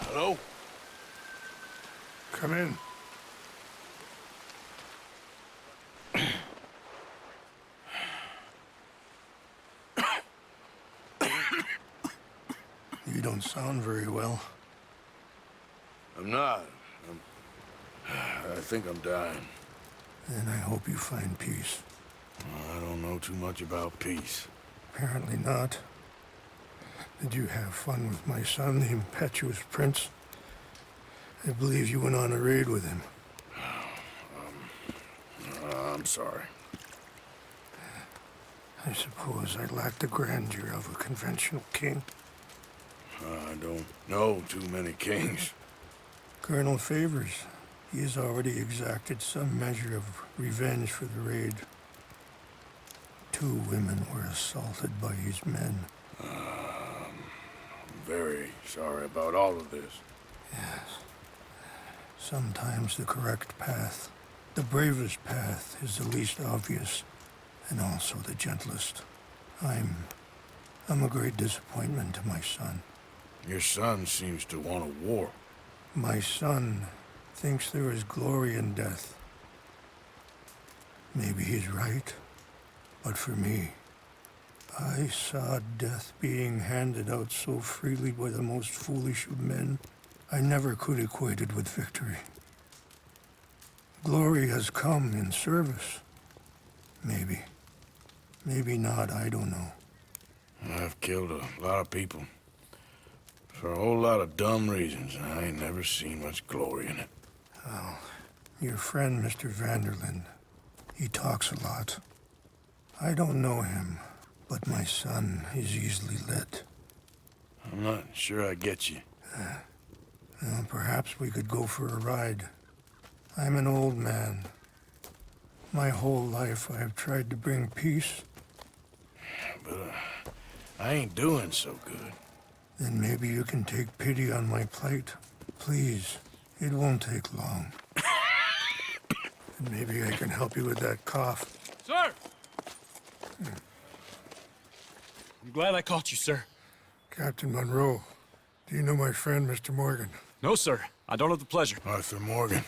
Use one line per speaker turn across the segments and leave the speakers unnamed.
Hello?
Come in. You don't sound very well.
I'm not. I think I'm dying.
And I hope you find peace.
I don't know too much about peace.
Apparently not. Did you have fun with my son, the impetuous prince? I believe you went on a raid with him.
I'm sorry.
I suppose I lack the grandeur of a conventional king.
I don't know too many kings.
Colonel Favors, he has already exacted some measure of revenge for the raid. 2 women were assaulted by his men.
I'm very sorry about all of this.
Yes. Sometimes the correct path, the bravest path, is the least obvious, and also the gentlest. I'm a great disappointment to my son.
Your son seems to want a war.
My son thinks there is glory in death. Maybe he's right, but for me, I saw death being handed out so freely by the most foolish of men, I never could equate it with victory. Glory has come in service. Maybe. Maybe not, I don't know.
I've killed a lot of people. For a whole lot of dumb reasons, and I ain't never seen much glory in it.
Oh, your friend, Mr. Vanderlyn, he talks a lot. I don't know him, but my son is easily led.
I'm not sure I get you.
Well, perhaps we could go for a ride. I'm an old man. My whole life I have tried to bring peace.
But I ain't doing so good.
Then maybe you can take pity on my plight. Please, it won't take long. And maybe I can help you with that cough.
Sir! I'm glad I caught you, sir.
Captain Monroe, do you know my friend, Mr. Morgan?
No, sir. I don't have the pleasure.
Arthur Morgan.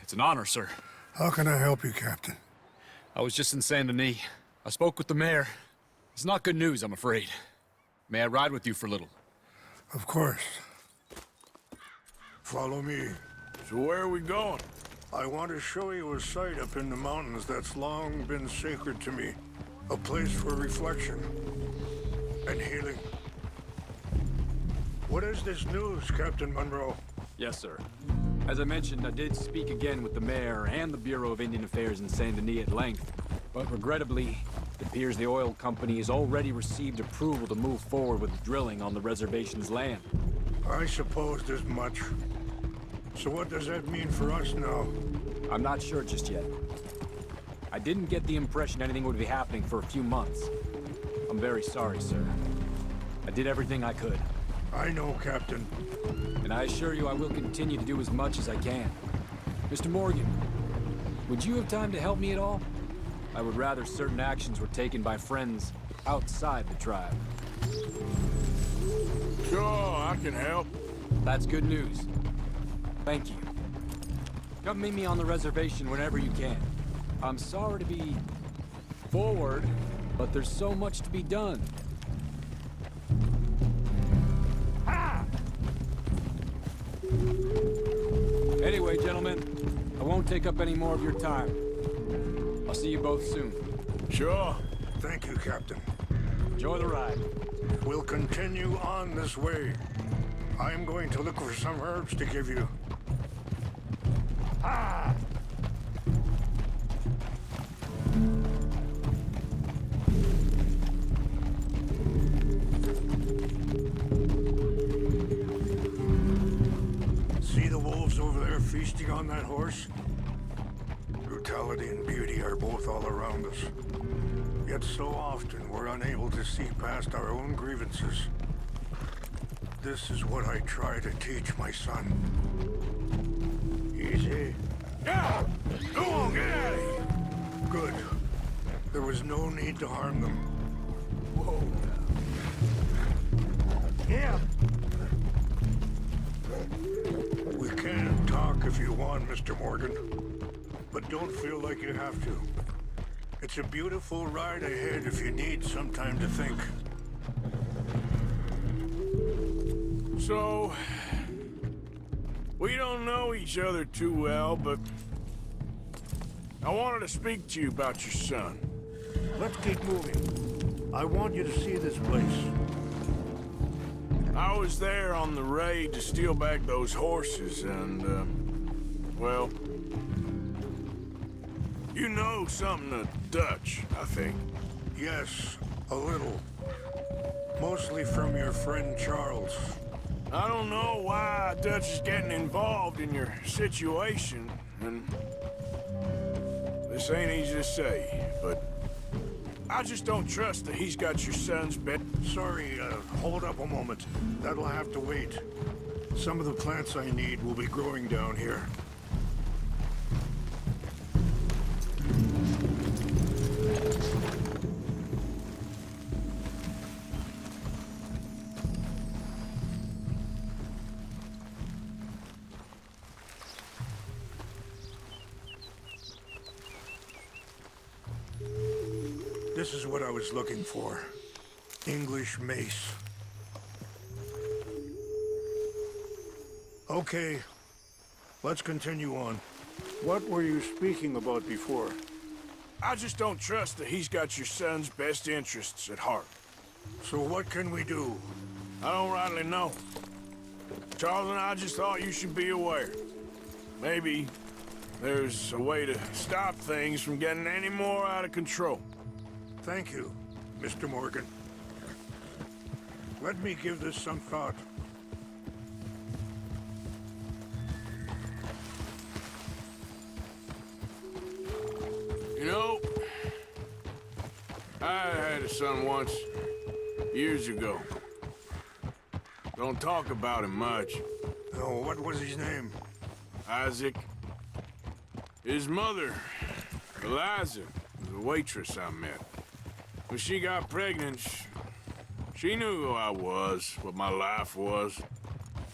It's an honor, sir.
How can I help you, Captain?
I was just in Saint Denis. I spoke with the mayor. It's not good news, I'm afraid. May I ride with you for a little?
Of course. Follow me.
So where are we going?
I want to show you a site up in the mountains that's long been sacred to me. A place for reflection and healing. What is this news, Captain Monroe?
Yes, sir. As I mentioned, I did speak again with the mayor and the Bureau of Indian Affairs in Saint Denis at length. But regrettably, it appears the oil company has already received approval to move forward with drilling on the reservation's land.
I supposed as much. So what does that mean for us now?
I'm not sure just yet. I didn't get the impression anything would be happening for a few months. I'm very sorry, sir. I did everything I could.
I know, Captain.
And I assure you I will continue to do as much as I can. Mr. Morgan, would you have time to help me at all? I would rather certain actions were taken by friends outside the tribe.
Sure, I can help.
That's good news. Thank you. Come meet me on the reservation whenever you can. I'm sorry to be forward, but there's so much to be done. Ha! Anyway, gentlemen, I won't take up any more of your time. I'll see you both soon.
Sure.
Thank you, Captain.
Enjoy the ride.
We'll continue on this way. I'm going to look for some herbs to give you.
Ah!
See the wolves over there feasting on that horse? Brutality and beauty are both all around us. Yet so often we're unable to see past our own grievances. This is what I try to teach my son. Easy.
Yeah! Go on, get out of here!
Good. There was no need to harm them. Whoa. Yeah. We can talk if you want, Mr. Morgan. But don't feel like you have to. It's a beautiful ride ahead if you need some time to think.
So, we don't know each other too well, but I wanted to speak to you about your son.
Let's keep moving. I want you to see this place.
I was there on the raid to steal back those horses, and, well, you know something of Dutch, I think.
Yes, a little. Mostly from your friend Charles.
I don't know why Dutch is getting involved in your situation, and this ain't easy to say, but I just don't trust that he's got your son's best.
Sorry, hold up a moment. That'll have to wait. Some of the plants I need will be growing down here. This is what I was looking for. English mace. Okay, let's continue on. What were you speaking about before?
I just don't trust that he's got your son's best interests at heart.
So what can we do?
I don't rightly know. Charles and I just thought you should be aware. Maybe there's a way to stop things from getting any more out of control.
Thank you, Mr. Morgan. Let me give this some thought.
You know, I had a son once, years ago. Don't talk about him much.
Oh, what was his name?
Isaac. His mother, Eliza, was a waitress I met. When she got pregnant, she knew who I was, what my life was.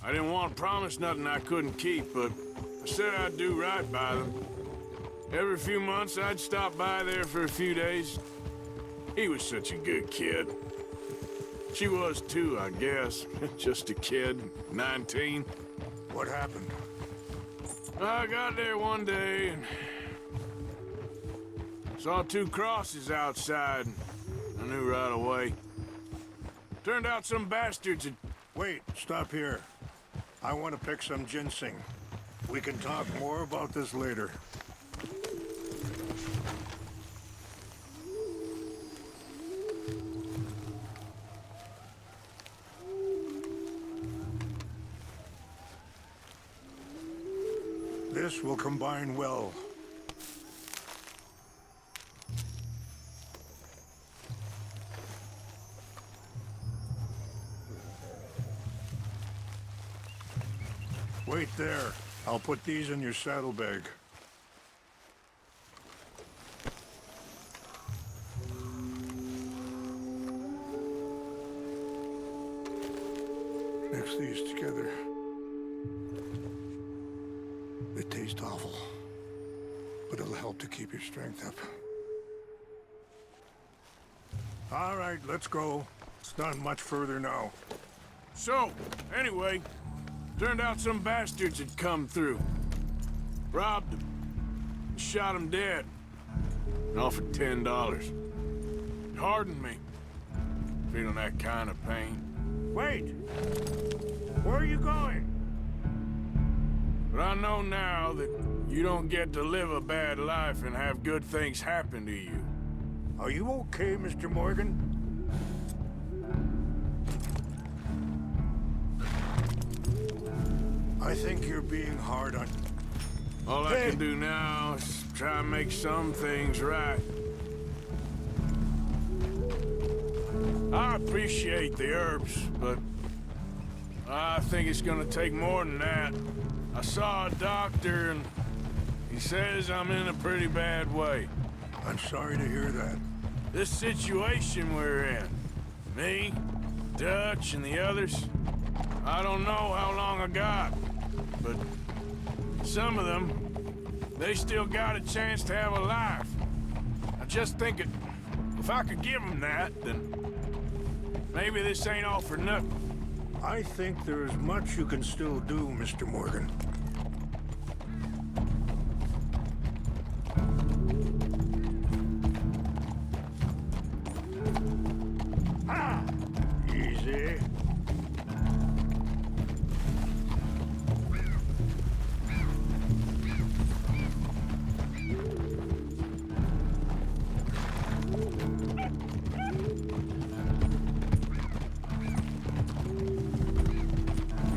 I didn't want to promise nothing I couldn't keep, but I said I'd do right by them. Every few months, I'd stop by there for a few days. He was such a good kid. She was too, I guess. Just a kid, 19.
What happened?
I got there one day and saw two crosses outside. I knew right away. Turned out some bastards had...
Wait, stop here. I want to pick some ginseng. We can talk more about this later. This will combine well. Wait there. I'll put these in your saddlebag. Mix these together. They taste awful, but it'll help to keep your strength up. All right, let's go. It's not much further now.
So, anyway, turned out some bastards had come through. Robbed him. Shot him dead. And offered $10. It hardened me. Feeling that kind of pain.
Wait! Where are you going?
But I know now that you don't get to live a bad life and have good things happen to you.
Are you okay, Mr. Morgan? I think you're being hard on...
All I can do now is try and make some things right. I appreciate the herbs, but I think it's gonna take more than that. I saw a doctor and he says I'm in a pretty bad way.
I'm sorry to hear that.
This situation we're in, me, Dutch, and the others, I don't know how long I got, but some of them, they still got a chance to have a life. I just think if I could give them that, then maybe this ain't all for nothing.
I think there is much you can still do, Mr. Morgan. Ah! Easy.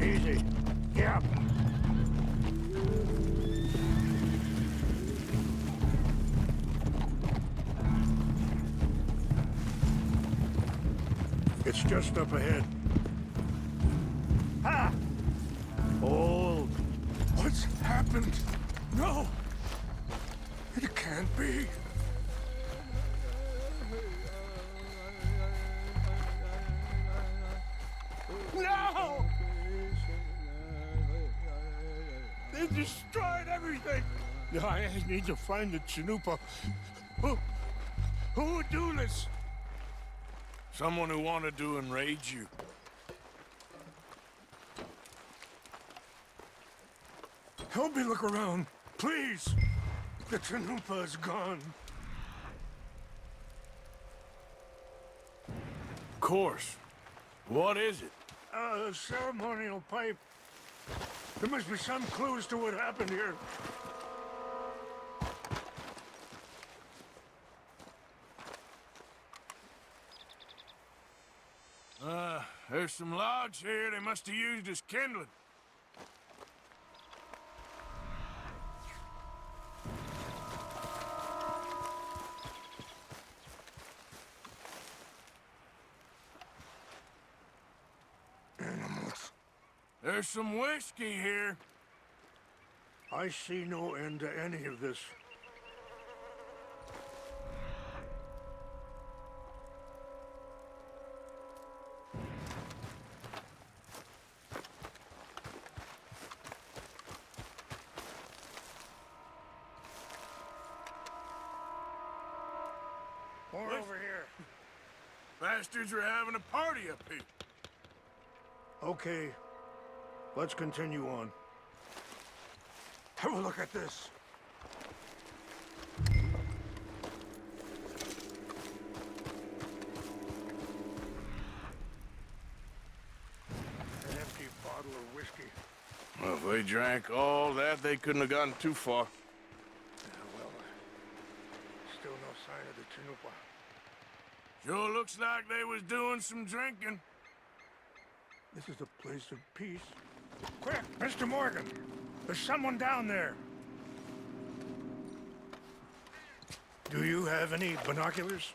Easy. Yep. It's just up ahead. Ha! Hold. What's happened? No! It can't be. No! They destroyed everything! I need to find the Chanupa. Who would do this?
Someone who wanted to enrage you.
Help me look around, please. The Chanupa is gone.
Of course. What is it?
A ceremonial pipe. There must be some clues to what happened here.
There's some logs here they must have used as kindling.
Animals.
There's some whiskey here.
I see no end to any of this. More over here.
Bastards are having a party up here.
Okay, let's continue on. Have a look at this. An empty bottle of whiskey.
Well, if they drank all that, they couldn't have gotten too far.
Well, still no sign of the Chanupa.
Sure looks like they was doing some drinking.
This is a place of peace. Quick, Mr. Morgan! There's someone down there. Do you have any binoculars?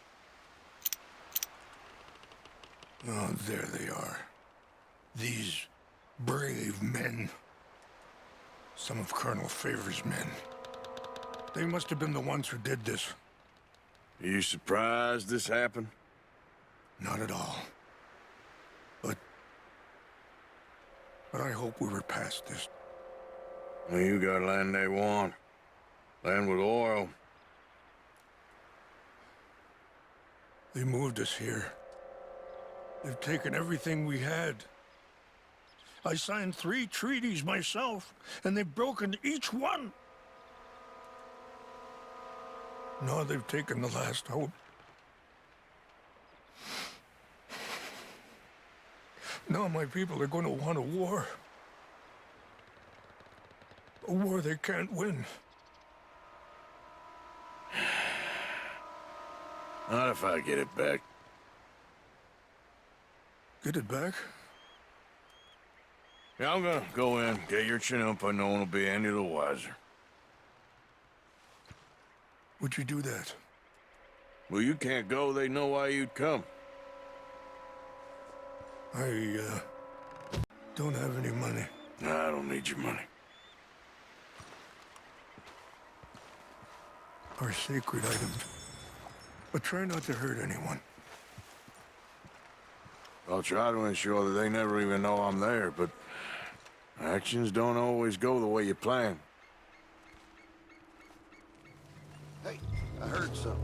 Oh, there they are. These brave men. Some of Colonel Favor's men. They must have been the ones who did this.
Are you surprised this happened?
Not at all. But I hope we were past this.
Well, you got land they want. Land with oil.
They moved us here. They've taken everything we had. I signed 3 treaties myself, and they've broken each one. Now they've taken the last hope. Now my people are going to want a war. A war they can't win.
Not if I get it back.
Get it back?
Yeah, I'm gonna go in, get your Chanupa, no one will be any the wiser.
Would you do that?
Well, you can't go, they know why you'd come.
Don't have any money.
Nah, I don't need your money.
Are sacred items. But try not to hurt anyone.
I'll try to ensure that they never even know I'm there, but actions don't always go the way you plan.
Hey, I heard something.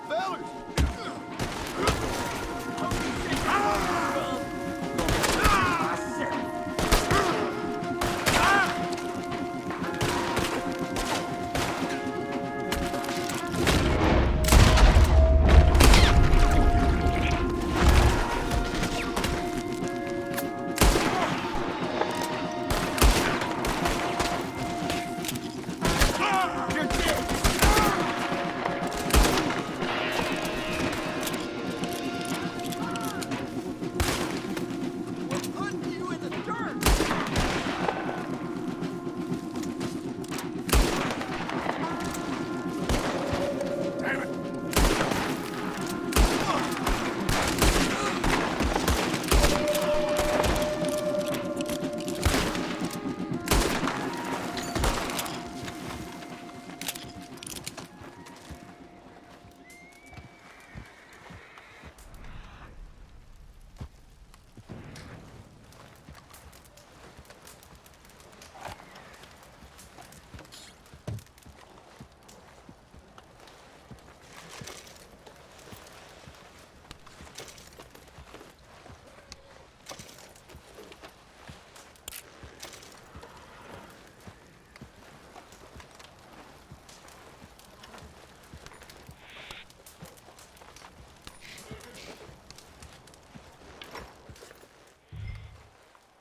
Fellas!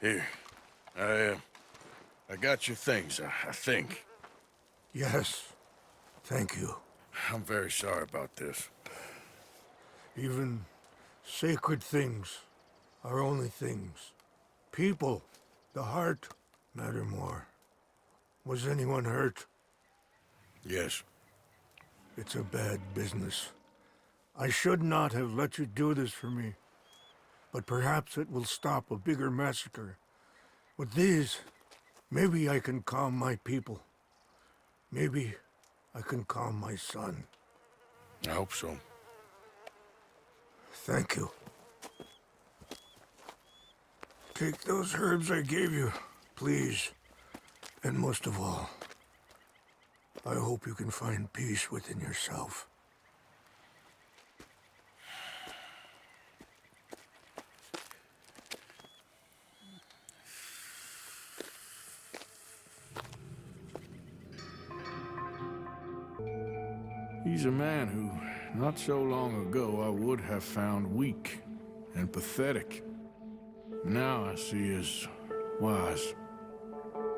Here. I got your things, I think.
Yes. Thank you.
I'm very sorry about this.
Even sacred things are only things. People, the heart, matter more. Was anyone hurt?
Yes.
It's a bad business. I should not have let you do this for me. But perhaps it will stop a bigger massacre. With these, maybe I can calm my people. Maybe I can calm my son.
I hope so.
Thank you. Take those herbs I gave you, please. And most of all, I hope you can find peace within yourself.
He's a man who, not so long ago, I would have found weak and pathetic. Now I see as wise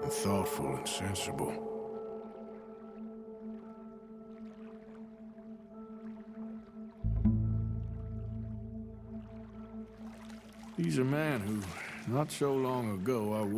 and thoughtful and sensible. He's a man who, not so long ago, I would